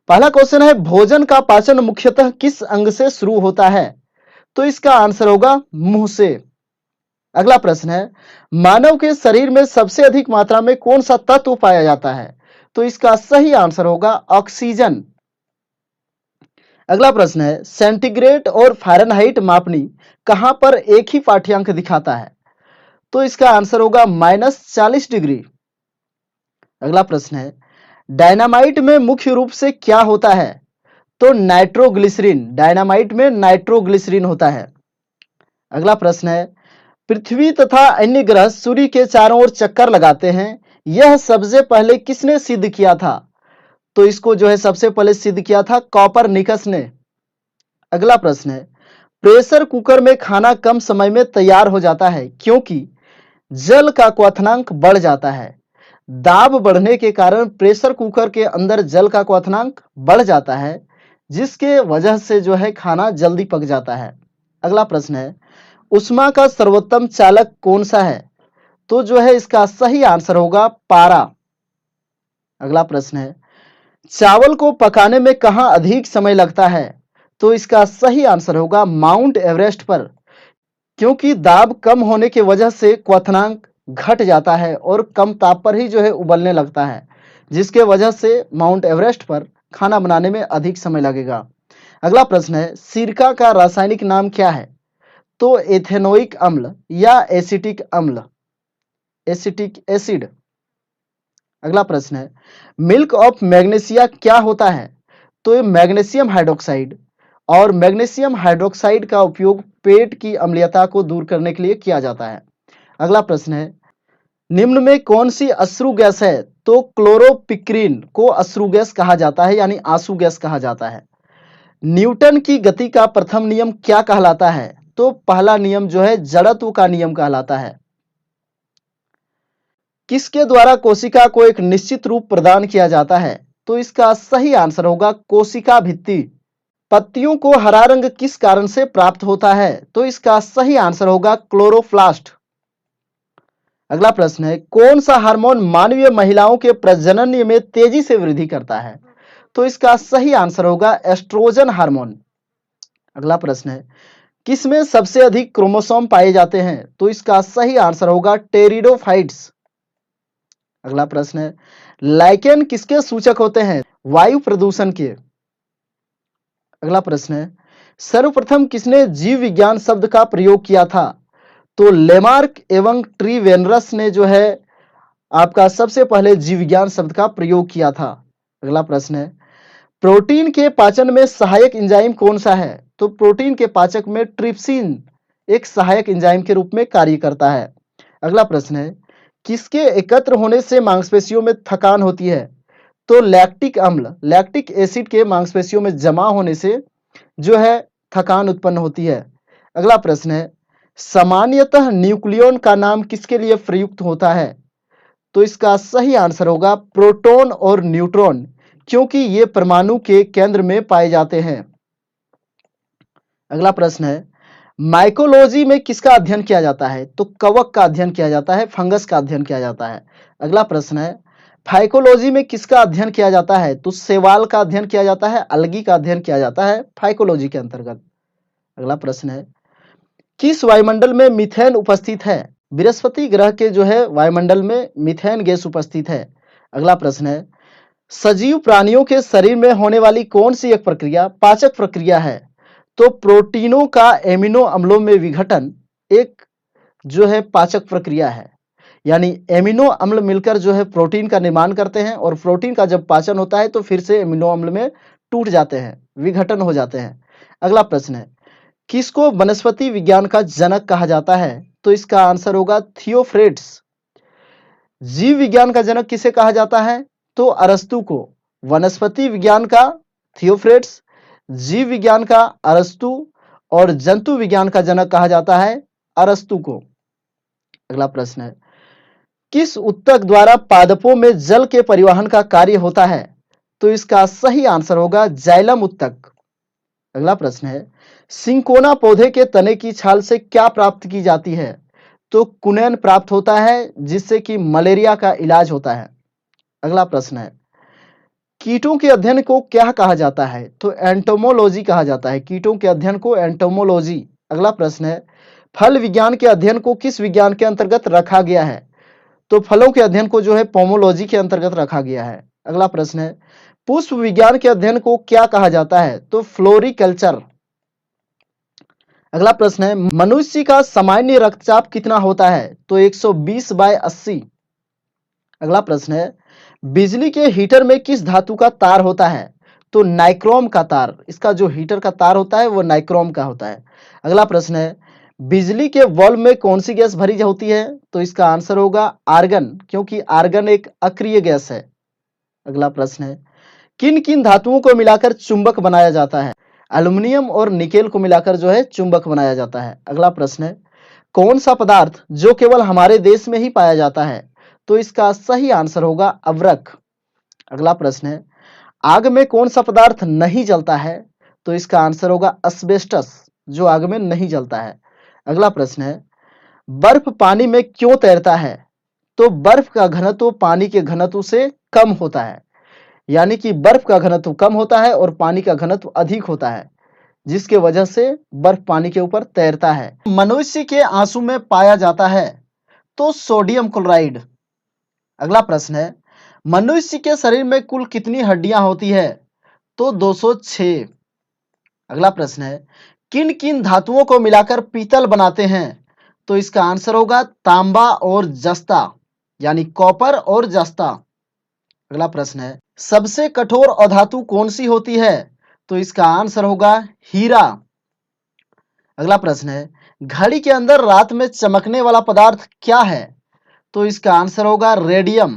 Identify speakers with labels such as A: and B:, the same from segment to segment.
A: पहला क्वेश्चन है, भोजन का पाचन मुख्यतः किस अंग से शुरू होता है? तो इसका आंसर होगा मुंह से। अगला प्रश्न है, मानव के शरीर में सबसे अधिक मात्रा में कौन सा तत्व पाया जाता है? तो इसका सही आंसर होगा ऑक्सीजन। अगला प्रश्न है, सेंटीग्रेड और फ़ारेनहाइट मापनी कहां पर एक ही पाठ्यांक दिखाता है? तो इसका आंसर होगा -40 डिग्री। अगला प्रश्न है, डायनामाइट में मुख्य रूप से क्या होता है? तो नाइट्रोग्लिसरीन, डायनामाइट में नाइट्रोग्लिसरीन होता है। अगला प्रश्न है, पृथ्वी तथा अन्य ग्रह सूर्य के चारों ओर चक्कर लगाते हैं, यह सबसे पहले किसने सिद्ध किया था? तो इसको जो है सबसे पहले सिद्ध किया था कॉपरनिकस ने। अगला प्रश्न है, प्रेशर कुकर में खाना कम समय में तैयार हो जाता है क्योंकि जल का क्वथनांक बढ़ जाता है। दाब बढ़ने के कारण प्रेशर कुकर के अंदर जल का क्वथनांक बढ़ जाता है, जिसके वजह से जो है खाना जल्दी पक जाता है। अगला प्रश्न है, उष्मा का सर्वोत्तम चालक कौन सा है? तो जो है इसका सही आंसर होगा पारा। अगला प्रश्न है, चावल को पकाने में कहां अधिक समय लगता है? तो इसका सही आंसर होगा माउंट एवरेस्ट पर, क्योंकि दाब कम होने की वजह से क्वथनांक घट जाता है और कम ताप पर ही जो है उबलने लगता है, जिसके वजह से माउंट एवरेस्ट पर खाना बनाने में अधिक समय लगेगा। अगला प्रश्न है, सिरका का रासायनिक नाम क्या है? तो एथेनोइक अम्ल या एसिटिक अम्ल, एसिटिक एसिड। अगला प्रश्न है, मिल्क ऑफ मैग्नीशिया क्या होता है? तो ये मैग्नीशियम हाइड्रोक्साइड, और मैग्नीशियम हाइड्रोक्साइड का उपयोग पेट की अम्लीयता को दूर करने के लिए किया जाता है। अगला प्रश्न है, निम्न में कौन सी अश्रु गैस है? तो क्लोरोपिक्रीन को अश्रु गैस कहा जाता है, यानी आंसू गैस कहा जाता है। न्यूटन की गति का प्रथम नियम क्या कहलाता है? तो पहला नियम जो है जड़त्व का नियम कहलाता है। किसके द्वारा कोशिका को एक निश्चित रूप प्रदान किया जाता है? तो इसका सही आंसर होगा कोशिका भित्ति। पत्तियों को हरा रंग किस कारण से प्राप्त होता है? तो इसका सही आंसर होगा क्लोरोप्लास्ट। अगला प्रश्न है, कौन सा हार्मोन मानवीय महिलाओं के प्रजनन में तेजी से वृद्धि करता है? तो इसका सही आंसर होगा एस्ट्रोजन हार्मोन। अगला प्रश्न है, किसमें सबसे अधिक क्रोमोसोम पाए जाते हैं? तो इसका सही आंसर होगा टेरिडोफाइट्स। अगला प्रश्न है, लाइकेन किसके सूचक होते हैं? वायु प्रदूषण के। अगला प्रश्न है, सर्वप्रथम किसने जीव विज्ञान शब्द का प्रयोग किया था? तो लेमार्क एवं ट्रीवेनरस ने जो है आपका सबसे पहले जीव विज्ञान शब्द का प्रयोग किया था। अगला प्रश्न है, प्रोटीन के पाचन में सहायक एंजाइम कौन सा है? तो प्रोटीन के पाचक में ट्रिप्सिन एक सहायक एंजाइम के रूप में कार्य करता है। अगला प्रश्न है, किसके एकत्र होने से मांसपेशियों में थकान होती है? तो लैक्टिक अम्ल, लैक्टिक एसिड के मांसपेशियों में जमा होने से जो है थकान उत्पन्न होती है। अगला प्रश्न है, सामान्यतः न्यूक्लियॉन का नाम किसके लिए प्रयुक्त होता है? तो इसका सही आंसर होगा प्रोटॉन और न्यूट्रॉन, क्योंकि ये परमाणु के केंद्र में पाए जाते हैं। अगला प्रश्न है, माइकोलॉजी में किसका अध्ययन किया जाता है? तो कवक का अध्ययन किया जाता है, फंगस का अध्ययन किया जाता है। अगला प्रश्न है, फाइकोलॉजी में किसका अध्ययन किया जाता है? तो शैवाल का अध्ययन किया जाता है, अलगी का अध्ययन किया जाता है फाइकोलॉजी के अंतर्गत। अगला प्रश्न है, किस वायुमंडल में मीथेन उपस्थित है? बृहस्पति ग्रह के जो है वायुमंडल में मीथेन गैस उपस्थित है। अगला प्रश्न है, सजीव प्राणियों के शरीर में होने वाली कौन सी एक प्रक्रिया पाचक प्रक्रिया है? तो प्रोटीनों का एमिनो अम्लों में विघटन एक जो है पाचक प्रक्रिया है, यानी एमिनो अम्ल मिलकर जो है प्रोटीन का निर्माण करते हैं, और प्रोटीन का जब पाचन होता है तो फिर से एमिनो अम्ल में टूट जाते हैं, विघटन हो जाते हैं। अगला प्रश्न है, किसको वनस्पति विज्ञान का जनक कहा जाता है? तो इसका आंसर होगा थियोफ्रेट्स। जीव विज्ञान का जनक किसे कहा जाता है? तो अरस्तु को। वनस्पति विज्ञान का थियोफ्रेट्स, जीव विज्ञान का अरस्तु, और जंतु विज्ञान का जनक कहा जाता है अरस्तु को। अगला प्रश्न है, किस ऊतक द्वारा पादपों में जल के परिवहन का कार्य होता है? तो इसका सही आंसर होगा जाइलम ऊतक। अगला प्रश्न है, सिंकोना पौधे के तने की छाल से क्या प्राप्त की जाती है? तो कुनैन प्राप्त होता है, जिससे कि मलेरिया का इलाज होता है। अगला प्रश्न है, कीटों के अध्ययन को क्या कहा जाता है? तो एंटोमोलॉजी कहा जाता है। कीटों के अध्ययन को एंटोमोलॉजी। अगला प्रश्न है, फल विज्ञान के अध्ययन को किस विज्ञान के अंतर्गत रखा गया है? तो फलों के अध्ययन को जो है पोमोलॉजी के अंतर्गत रखा गया है। अगला प्रश्न है, पुष्प विज्ञान के अध्ययन को क्या कहा जाता है? तो फ्लोरिकल्चर। अगला प्रश्न है, मनुष्य का सामान्य रक्तचाप कितना होता है? तो 120/80। अगला प्रश्न है, बिजली के हीटर में किस धातु का तार होता है? तो नाइक्रोम का तार। इसका जो हीटर का तार होता है वो नाइक्रोम का होता है। अगला प्रश्न है, बिजली के बल्ब में कौन सी गैस भरी होती है? तो इसका आंसर होगा आर्गन, क्योंकि आर्गन एक अक्रिय गैस है। अगला प्रश्न है, किन किन धातुओं को मिलाकर चुंबक बनाया जाता है? एल्युमिनियम और निकेल को मिलाकर जो है चुंबक बनाया जाता है। अगला प्रश्न है, कौन सा पदार्थ जो केवल हमारे देश में ही पाया जाता है? तो इसका सही आंसर होगा अवरक। अगला प्रश्न है, आग में कौन सा पदार्थ नहीं जलता है? तो इसका आंसर होगा अस्बेस्टस, जो आग में नहीं जलता है। अगला प्रश्न है, बर्फ पानी में क्यों तैरता है? तो बर्फ का घनत्व पानी के घनत्व से कम होता है, यानी कि बर्फ का घनत्व कम होता है और पानी का घनत्व अधिक होता है, जिसके वजह से बर्फ पानी के ऊपर तैरता है। मनुष्य के आंसू में पाया जाता है तो सोडियम क्लोराइड। अगला प्रश्न है, मनुष्य के शरीर में कुल कितनी हड्डियां होती है? तो 206। अगला प्रश्न है, किन किन धातुओं को मिलाकर पीतल बनाते हैं? तो इसका आंसर होगा तांबा और जस्ता, यानी कॉपर और जस्ता। अगला प्रश्न है, सबसे कठोर अधातु कौन सी होती है? तो इसका आंसर होगा हीरा। अगला प्रश्न है, घड़ी के अंदर रात में चमकने वाला पदार्थ क्या है? तो इसका आंसर होगा रेडियम।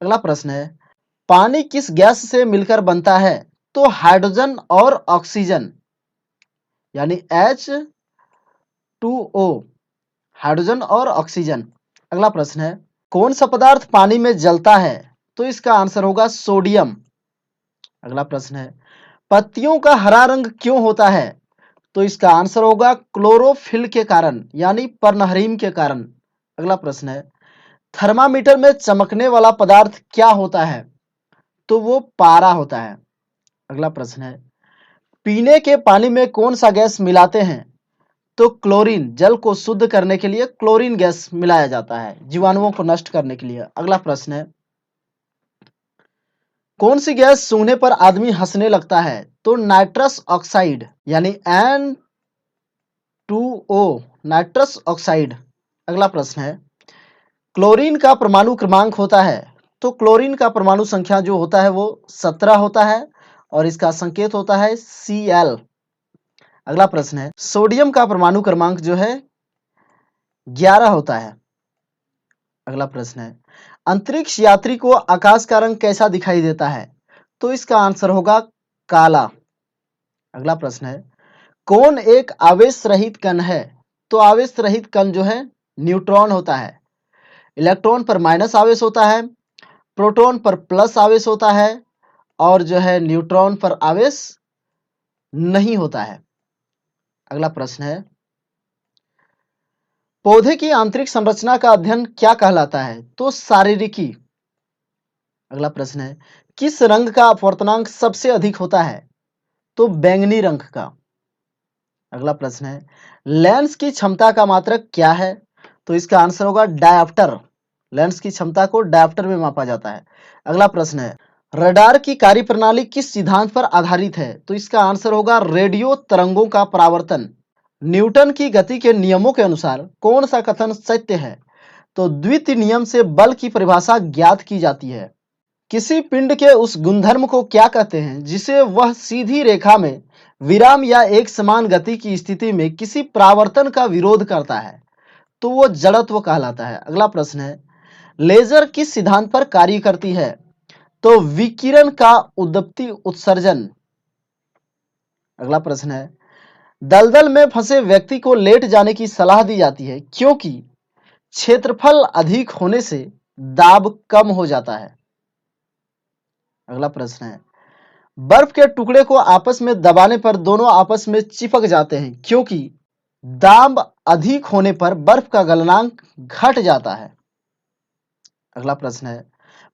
A: अगला प्रश्न है, पानी किस गैस से मिलकर बनता है? तो हाइड्रोजन और ऑक्सीजन, यानी H2O, हाइड्रोजन और ऑक्सीजन। अगला प्रश्न है, कौन सा पदार्थ पानी में जलता है? तो इसका आंसर होगा सोडियम। अगला प्रश्न है, पत्तियों का हरा रंग क्यों होता है? तो इसका आंसर होगा क्लोरोफिल के कारण, यानी पर्णहरिम के कारण। अगला प्रश्न है, थर्मामीटर में चमकने वाला पदार्थ क्या होता है? तो वो पारा होता है। अगला प्रश्न है, पीने के पानी में कौन सा गैस मिलाते हैं? तो क्लोरीन। जल को शुद्ध करने के लिए क्लोरीन गैस मिलाया जाता है, जीवाणुओं को नष्ट करने के लिए। अगला प्रश्न है, कौन सी गैस सूंघने पर आदमी हंसने लगता है? तो नाइट्रस ऑक्साइड, यानी N2O, नाइट्रस ऑक्साइड। अगला प्रश्न है, क्लोरीन का परमाणु क्रमांक होता है? तो क्लोरीन का परमाणु संख्या जो होता है वो 17 होता है और इसका संकेत होता है Cl। अगला प्रश्न है, सोडियम का परमाणु क्रमांक जो है 11 होता है। अगला प्रश्न है, अंतरिक्ष यात्री को आकाश का रंग कैसा दिखाई देता है? तो इसका आंसर होगा काला। अगला प्रश्न है, कौन एक आवेश रहित कण है? तो आवेश रहित कण जो है न्यूट्रॉन होता है। इलेक्ट्रॉन पर माइनस आवेश होता है, प्रोटॉन पर प्लस आवेश होता है और जो है न्यूट्रॉन पर आवेश नहीं होता है। अगला प्रश्न है, पौधे की आंतरिक संरचना का अध्ययन क्या कहलाता है? तो शारीरिकी। अगला प्रश्न है, किस रंग का अपवर्तनांक सबसे अधिक होता है? तो बैंगनी रंग का। अगला प्रश्न है, लेंस की क्षमता का मात्रक क्या है? तो इसका आंसर होगा डायोप्टर। लेंस की क्षमता को डायोप्टर में मापा जाता है। अगला प्रश्न है, रडार की कार्यप्रणाली किस सिद्धांत पर आधारित है? तो इसका आंसर होगा रेडियो तरंगों का परावर्तन। न्यूटन की गति के नियमों के अनुसार कौन सा कथन सत्य है? तो द्वितीय नियम से बल की परिभाषा ज्ञात की जाती है। किसी पिंड के उस गुणधर्म को क्या कहते हैं जिसे वह सीधी रेखा में विराम या एक समान गति की स्थिति में किसी परावर्तन का विरोध करता है? तो वो जड़त्व कहलाता है। अगला प्रश्न है, लेजर किस सिद्धांत पर कार्य करती है? तो विकिरण का उद्दीप्ति उत्सर्जन। अगला प्रश्न है, दलदल में फंसे व्यक्ति को लेट जाने की सलाह दी जाती है क्योंकि क्षेत्रफल अधिक होने से दाब कम हो जाता है। अगला प्रश्न है, बर्फ के टुकड़े को आपस में दबाने पर दोनों आपस में चिपक जाते हैं क्योंकि दाब अधिक होने पर बर्फ का गलनांक घट जाता है। अगला प्रश्न है,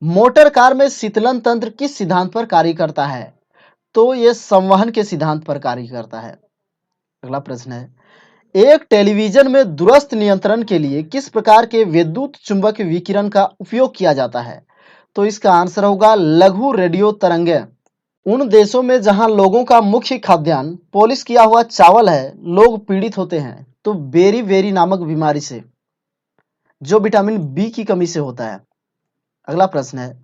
A: मोटर कार में शीतलन तंत्र किस सिद्धांत पर कार्य करता है? तो ये संवहन के सिद्धांत पर कार्य करता है। अगला प्रश्न है, एक टेलीविजन में दूरस्थ नियंत्रण के लिए किस प्रकार के विद्युत चुंबक विकिरण का उपयोग किया जाता है? तो इसका आंसर होगा लघु रेडियो तरंगें। उन देशों में जहां लोगों का मुख्य खाद्यान्न पॉलिश किया हुआ चावल है, लोग पीड़ित होते हैं तो बेरी नामक बीमारी से, जो विटामिन बी की कमी से होता है। अगला प्रश्न है,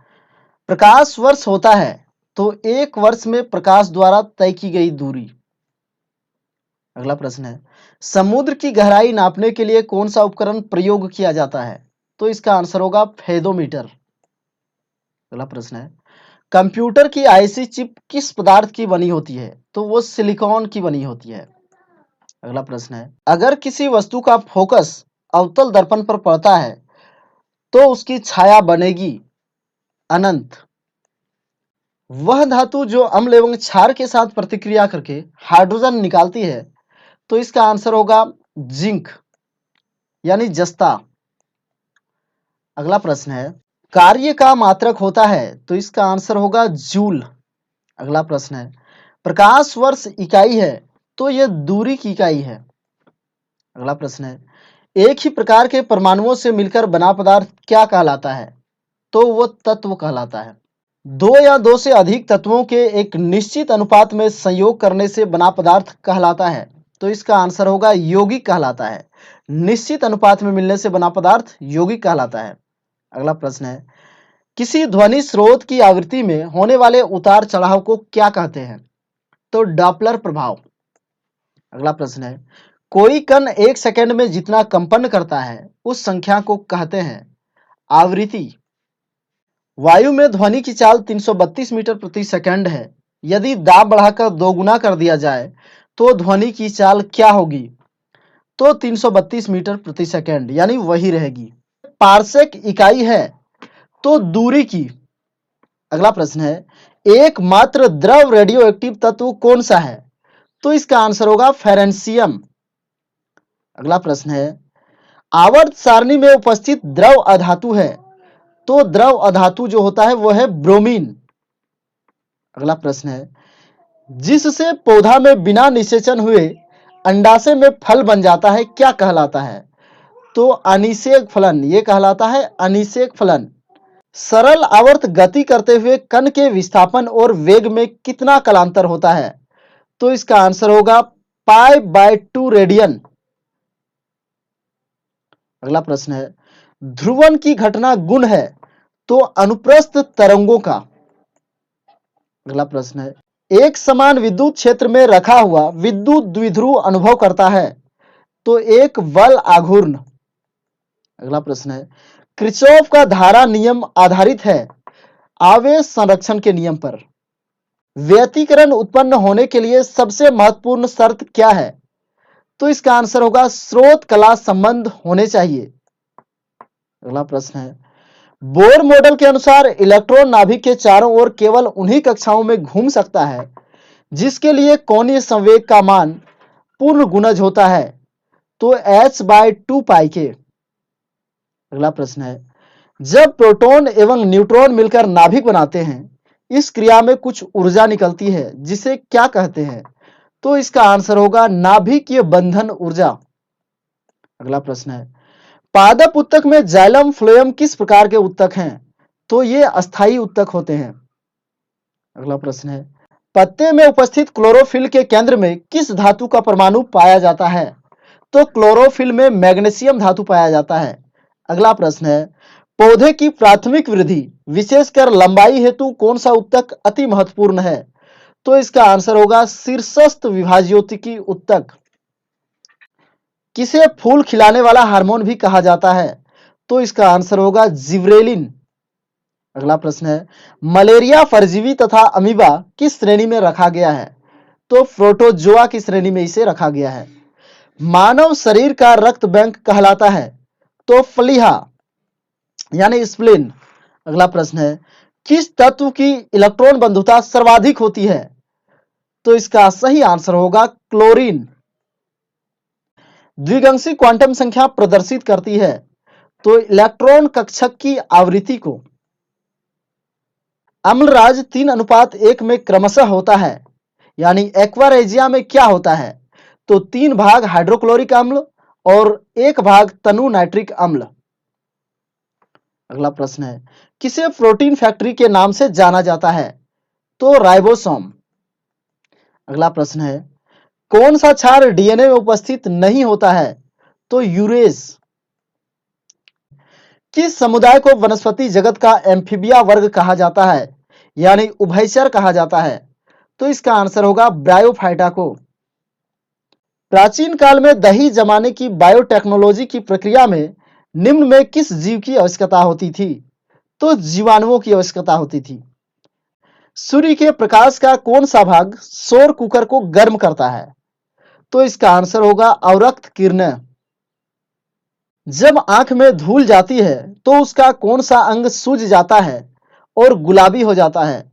A: प्रकाश वर्ष होता है तो एक वर्ष में प्रकाश द्वारा तय की गई दूरी। अगला प्रश्न है, समुद्र की गहराई नापने के लिए कौन सा उपकरण प्रयोग किया जाता है? तो इसका आंसर होगा फेदोमीटर। अगला प्रश्न है, कंप्यूटर की आईसी चिप किस पदार्थ की बनी होती है? तो वो सिलिकॉन की बनी होती है। अगला प्रश्न है, अगर किसी वस्तु का फोकस अवतल दर्पण पर पड़ता है तो उसकी छाया बनेगी अनंत। वह धातु जो अम्ल एवं क्षार के साथ प्रतिक्रिया करके हाइड्रोजन निकालती है, तो इसका आंसर होगा जिंक यानी जस्ता। अगला प्रश्न है, कार्य का मात्रक होता है तो इसका आंसर होगा जूल। अगला प्रश्न है, प्रकाश वर्ष इकाई है तो यह दूरी की इकाई है। अगला प्रश्न है, एक ही प्रकार के परमाणुओं से मिलकर बना पदार्थ क्या कहलाता है? तो वो तत्व कहलाता है। दो या दो से अधिक तत्वों के एक निश्चित अनुपात में संयोग करने से बना पदार्थ कहलाता है। तो इसका आंसर होगा यौगिक कहलाता है। निश्चित अनुपात में मिलने से बना पदार्थ यौगिक कहलाता है। अगला प्रश्न है, किसी ध्वनि स्रोत की आवृत्ति में होने वाले उतार चढ़ाव को क्या कहते हैं? तो डॉपलर प्रभाव। अगला प्रश्न है, कोई कण एक सेकंड में जितना कंपन करता है उस संख्या को कहते हैं आवृत्ति। वायु में ध्वनि की चाल 332 मीटर प्रति सेकंड है। यदि दाब बढ़ाकर 2 गुना कर दिया जाए तो ध्वनि की चाल क्या होगी? तो 332 मीटर प्रति सेकंड यानी वही रहेगी। पारसेक इकाई है तो दूरी की। अगला प्रश्न है, एकमात्र द्रव रेडियो एक्टिव तत्व कौन सा है? तो इसका आंसर होगा फेरेंशियम। अगला प्रश्न है, आवर्त सारणी में उपस्थित द्रव अधातु है तो द्रव अधातु जो होता है वो है ब्रोमीन। अगला प्रश्न है, जिससे पौधा में बिना निषेचन हुए अंडाशय में फल बन जाता है क्या कहलाता है? तो अनिषेक फलन, ये कहलाता है अनिषेक फलन। सरल आवर्त गति करते हुए कण के विस्थापन और वेग में कितना कालांतर होता है? तो इसका आंसर होगा π/2 रेडियन। अगला प्रश्न है, ध्रुवन की घटना गुण है तो अनुप्रस्थ तरंगों का। अगला प्रश्न है, एक समान विद्युत क्षेत्र में रखा हुआ विद्युत द्विध्रुव अनुभव करता है तो एक बल आघूर्ण। अगला प्रश्न है, किरचॉफ का धारा नियम आधारित है आवेश संरक्षण के नियम पर। व्यतिकरण उत्पन्न होने के लिए सबसे महत्वपूर्ण शर्त क्या है? तो इसका आंसर होगा स्रोत कला संबंध होने चाहिए। अगला प्रश्न है, बोर मॉडल के अनुसार इलेक्ट्रॉन नाभिक के चारों ओर केवल उन्हीं कक्षाओं में घूम सकता है जिसके लिए कोणीय संवेग का मान पूर्ण गुणज होता है। तो h/2 पाई के। अगला प्रश्न है, जब प्रोटॉन एवं न्यूट्रॉन मिलकर नाभिक बनाते हैं इस क्रिया में कुछ ऊर्जा निकलती है जिसे क्या कहते हैं? तो इसका आंसर होगा नाभिकीय बंधन ऊर्जा। अगला प्रश्न है, पादप उत्तक में जाइलम फ्लोएम किस प्रकार के उत्तक हैं? तो ये अस्थायी उत्तक होते हैं। अगला प्रश्न है, पत्ते में उपस्थित क्लोरोफिल के केंद्र में किस धातु का परमाणु पाया जाता है? तो क्लोरोफिल में मैग्नीशियम धातु पाया जाता है। अगला प्रश्न है, पौधे की प्राथमिक वृद्धि विशेषकर लंबाई हेतु कौन सा उत्तक अति महत्वपूर्ण है? तो इसका आंसर होगा शीर्षस्थ विभाज्योतिकी उत्तक। किसे फूल खिलाने वाला हार्मोन भी कहा जाता है? तो इसका आंसर होगा जिब्रेलिन। अगला प्रश्न है, मलेरिया परजीवी तथा अमीबा किस श्रेणी में रखा गया है? तो प्रोटोजोआ की श्रेणी में इसे रखा गया है। मानव शरीर का रक्त बैंक कहलाता है? तो प्लीहा यानी स्प्लीन। अगला प्रश्न है, किस तत्व की इलेक्ट्रॉन बंधुता सर्वाधिक होती है? तो इसका सही आंसर होगा क्लोरीन। द्विअंशी क्वांटम संख्या प्रदर्शित करती है? तो इलेक्ट्रॉन कक्षक की आवृत्ति को। अम्लराज 3:1 में क्रमशः होता है, यानी एक्वारेजिया में क्या होता है? तो 3 भाग हाइड्रोक्लोरिक अम्ल और 1 भाग तनु नाइट्रिक अम्ल। अगला प्रश्न है, किसे प्रोटीन फैक्ट्री के नाम से जाना जाता है? तो राइबोसोम। अगला प्रश्न है, कौन सा क्षार डीएनए में उपस्थित नहीं होता है? तो यूरेज। किस समुदाय को वनस्पति जगत का एम्फीबिया वर्ग कहा जाता है, यानी उभयचर कहा जाता है? तो इसका आंसर होगा ब्रायोफाइटा को। प्राचीन काल में दही जमाने की बायोटेक्नोलॉजी की प्रक्रिया में निम्न में किस जीव की आवश्यकता होती थी? तो जीवाणुओं की आवश्यकता होती थी। सूर्य के प्रकाश का कौन सा भाग सौर कुकर को गर्म करता है? तो इसका आंसर होगा अवरक्त किरणें। जब आंख में धूल जाती है तो उसका कौन सा अंग सूज जाता है और गुलाबी हो जाता है?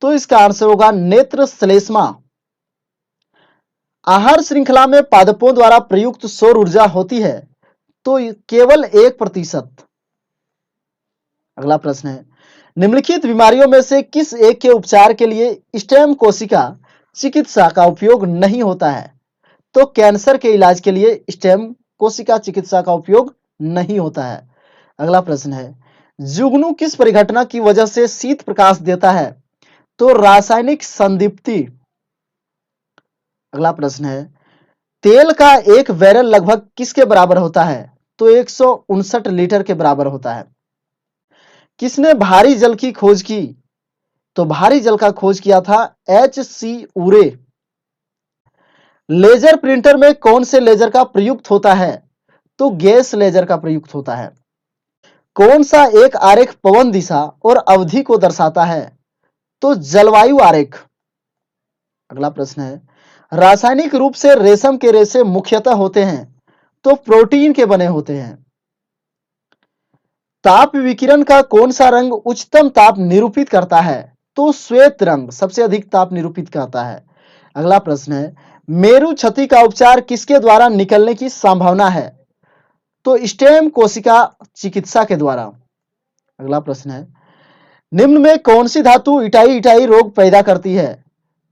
A: तो इसका आंसर होगा नेत्र श्लेष्मा। आहार श्रृंखला में पादपों द्वारा प्रयुक्त सौर ऊर्जा होती है तो केवल 1%। अगला प्रश्न है, निम्नलिखित बीमारियों में से किस एक के उपचार के लिए स्टेम कोशिका चिकित्सा का उपयोग नहीं होता है? तो कैंसर के इलाज के लिए स्टेम कोशिका चिकित्सा का उपयोग नहीं होता है। अगला प्रश्न है, जुगनू किस परिघटना की वजह से शीत प्रकाश देता है? तो रासायनिक संदीप्ति। अगला प्रश्न है, तेल का एक बैरल लगभग किसके बराबर होता है? तो 159 लीटर के बराबर होता है। किसने भारी जल की खोज की? तो भारी जल का खोज किया था H.C. ऊरे। लेजर प्रिंटर में कौन से लेजर का प्रयुक्त होता है? तो गैस लेजर का प्रयुक्त होता है। कौन सा एक आरेख पवन दिशा और अवधि को दर्शाता है? तो जलवायु आरेख। अगला प्रश्न है, रासायनिक रूप से रेशम के रेशे मुख्यतः होते हैं तो प्रोटीन के बने होते हैं। ताप विकिरण का कौन सा रंग उच्चतम ताप निरूपित करता है? तो श्वेत रंग सबसे अधिक ताप निरूपित करता है। अगला प्रश्न है, मेरु क्षति का उपचार किसके द्वारा निकलने की संभावना है? तो स्टेम कोशिका चिकित्सा के द्वारा। अगला प्रश्न है, निम्न में कौन सी धातु इटाई इटाई रोग पैदा करती है?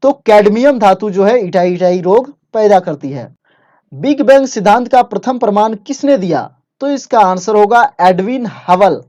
A: तो कैडमियम धातु जो है इटाई इटाई रोग पैदा करती है। बिग बैंग सिद्धांत का प्रथम प्रमाण किसने दिया? तो इसका आंसर होगा एडविन हबल।